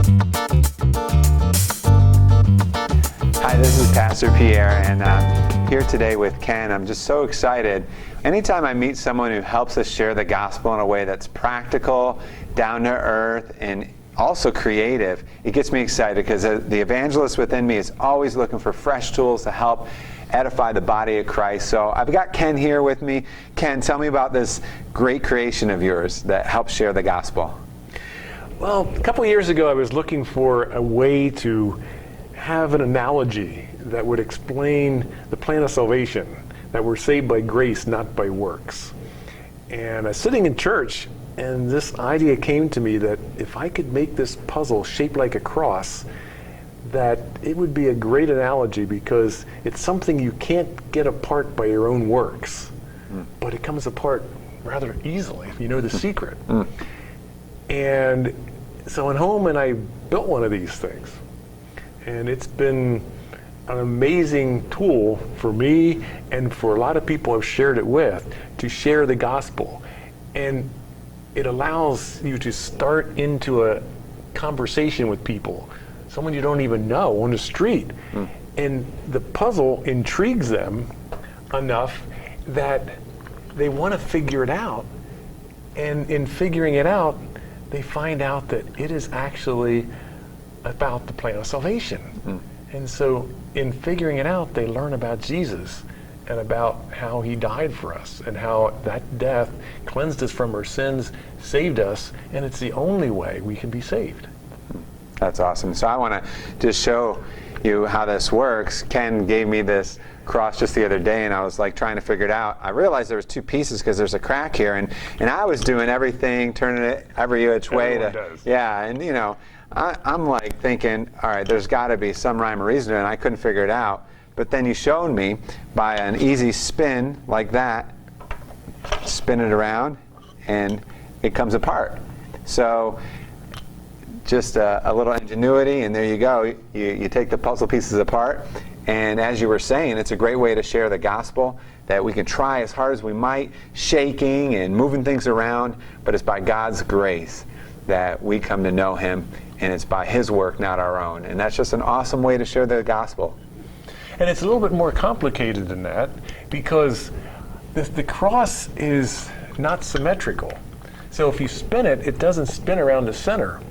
Hi, this is Pastor Pierre, and I'm here today with Ken. I'm just so excited. Anytime I meet someone who helps us share the gospel in a way that's practical, down to earth, and also creative, it gets me excited because the evangelist within me is always looking for fresh tools to help edify the body of Christ. So I've got Ken here with me. Ken, tell me about this great creation of yours that helps share the gospel. Well, a couple of years ago, I was looking for a way to have an analogy that would explain the plan of salvation, that we're saved by grace, not by works. And I was sitting in church, and this idea came to me that if I could make this puzzle shaped like a cross, that it would be a great analogy because it's something you can't get apart by your own works, but it comes apart rather easily if you know the secret. And so I went home and I built one of these things. And it's been an amazing tool for me and for a lot of people I've shared it with to share the gospel. And it allows you to start into a conversation with people, someone you don't even know on the street. And the puzzle intrigues them enough that they want to figure it out. And in figuring it out, they find out that it is actually about the plan of salvation. And so in figuring it out, they learn about Jesus and about how he died for us and how that death cleansed us from our sins, saved us, and it's the only way we can be saved. That's awesome. So I want to just show you how this works. Ken gave me this cross just the other day, and I was like trying to figure it out. I realized there was two pieces because there's a crack here, and I was doing everything, turning it every which way. Yeah, and you know, I'm like thinking, all right, there's got to be some rhyme or reason to it, and I couldn't figure it out. But then you showed me by an easy spin like that, spin it around, and it comes apart. So just a little ingenuity, and there you go. You take the puzzle pieces apart, and as you were saying, it's a great way to share the gospel, that we can try as hard as we might, shaking and moving things around, but it's by God's grace that we come to know him, and it's by his work, not our own. And that's just an awesome way to share the gospel. And it's a little bit more complicated than that because the cross is not symmetrical. So if you spin it, it doesn't spin around the center.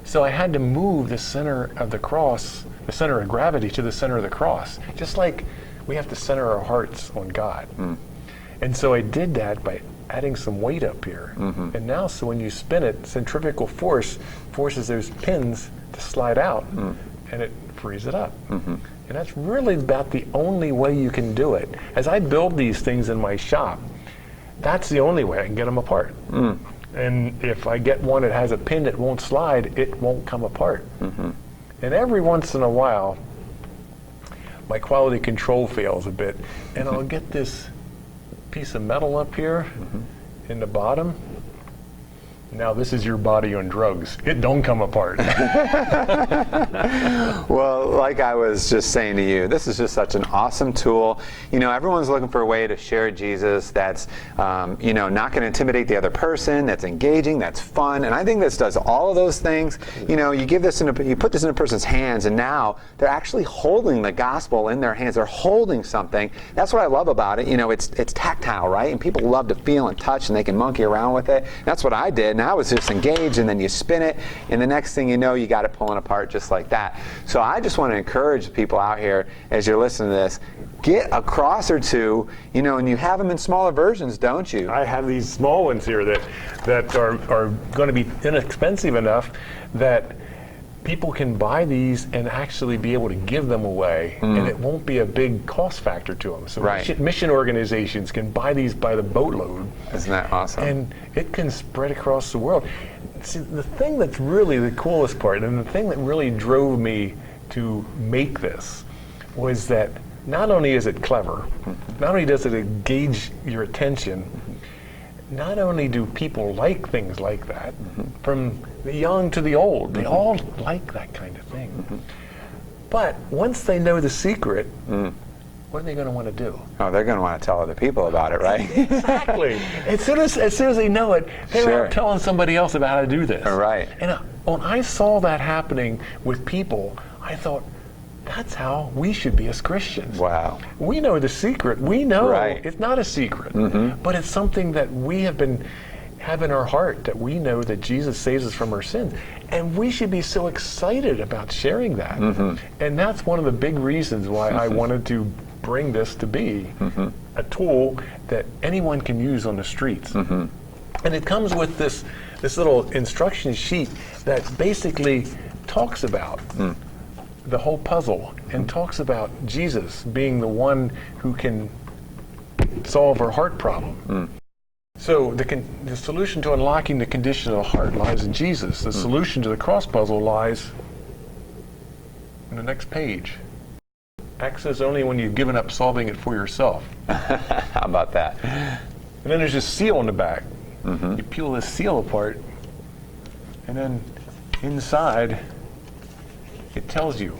So I had to move the center of the cross, the center of gravity, to the center of the cross. Just like we have to center our hearts on God. And so I did that by adding some weight up here. And now, so when you spin it, centrifugal force forces those pins to slide out, and it frees it up. And that's really about the only way you can do it. As I build these things in my shop, that's the only way I can get them apart. And if I get one that has a pin that won't slide, it won't come apart. And every once in a while, my quality control fails a bit, and I'll get this piece of metal up here in the bottom. Now this is your body on drugs. It don't come apart. Well, like I was just saying to you, this is just such an awesome tool. You know, everyone's looking for a way to share Jesus that's, you know, not going to intimidate the other person, that's engaging, that's fun. And I think this does all of those things. You know, you give this you put this in a person's hands, and now they're actually holding the gospel in their hands. They're holding something. That's what I love about it. You know, it's tactile, right? And people love to feel and touch, and they can monkey around with it. That's what I did. Now it's just engaged, and then you spin it, and the next thing you know, you got it pulling apart just like that. So I just want to encourage people out here, as you're listening to this, get a cross or two, you know, and you have them in smaller versions, don't you? I have these small ones here that are going to be inexpensive enough that people can buy these and actually be able to give them away, and it won't be a big cost factor to them. So mission organizations can buy these by the boatload. Isn't that awesome? And it can spread across the world. See, the thing that's really the coolest part, and the thing that really drove me to make this, was that not only is it clever, not only does it engage your attention, not only do people like things like that, from the young to the old, they all like that kind of thing. But once they know the secret, what are they going to want to do? Oh, they're going to want to tell other people about it, right? Exactly. As soon as they know it, they're out telling somebody else about how to do this. Right. And when I saw that happening with people, I thought, that's how we should be as Christians. Wow. We know the secret. We know Right. it's not a secret, but it's something that we have in our heart, that we know that Jesus saves us from our sins. And we should be so excited about sharing that. And that's one of the big reasons why I wanted to bring this to be a tool that anyone can use on the streets. And it comes with this little instruction sheet that basically talks about the whole puzzle and talks about Jesus being the one who can solve our heart problem. So the solution to unlocking the condition of the heart lies in Jesus. The solution to the cross puzzle lies in the next page. Access only when you've given up solving it for yourself. How about that? And then there's this seal on the back. You peel this seal apart, and then inside it tells you.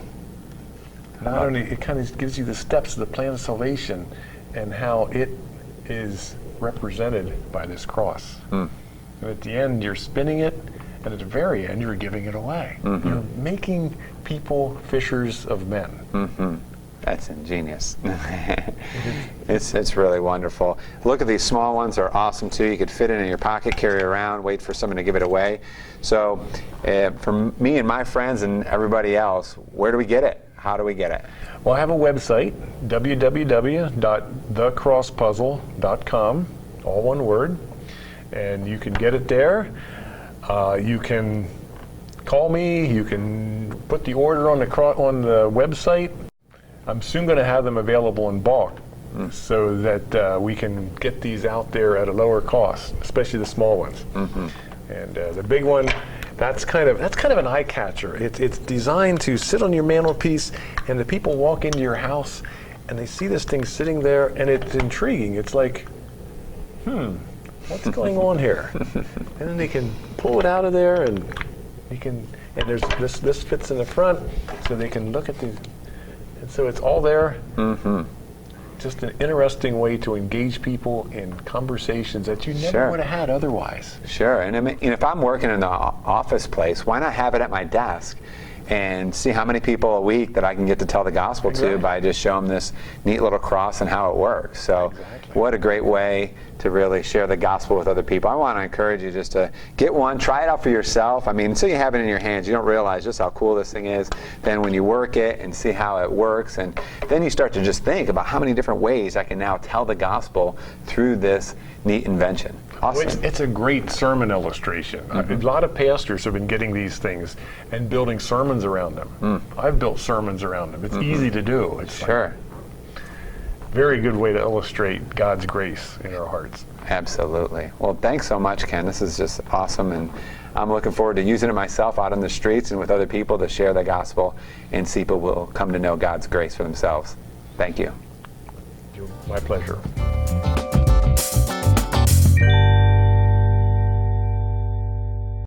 Not only, it kind of gives you the steps of the plan of salvation and how it is represented by this cross. And at the end, you're spinning it, and at the very end, you're giving it away. You're making people fishers of men. That's ingenious. It's really wonderful. Look at these small ones, they're awesome too. You could fit it in your pocket, carry it around, wait for someone to give it away. So for me and my friends and everybody else, where do we get it? How do we get it? Well, I have a website, www.TheCROSSPuzzle.com, all one word, and you can get it there. You can call me, you can put the order on the website. I'm soon going to have them available in bulk so that we can get these out there at a lower cost, especially the small ones. And the big one, that's kind of an eye catcher. It's designed to sit on your mantelpiece, and the people walk into your house and they see this thing sitting there, and it's intriguing. It's like, what's going on here? And then they can pull it out of there, and there's this fits in the front, so they can look at these. And so it's all there. Just an interesting way to engage people in conversations that you never would have had otherwise. Sure, and I mean, if I'm working in the office place, why not have it at my desk and see how many people a week that I can get to tell the gospel to by just showing them this neat little cross and how it works. So what a great way to really share the gospel with other people. I want to encourage you just to get one, try it out for yourself. I mean, until you have it in your hands, you don't realize just how cool this thing is. Then when you work it and see how it works, and then you start to just think about how many different ways I can now tell the gospel through this neat invention. Awesome. Well, it's a great sermon illustration. A lot of pastors have been getting these things and building sermons around them. I've built sermons around them. It's easy to do. It's sure. Very good way to illustrate God's grace in our hearts. Absolutely. Well, thanks so much, Ken. This is just awesome, and I'm looking forward to using it myself out on the streets and with other people to share the gospel, and people will come to know God's grace for themselves. Thank you. My pleasure.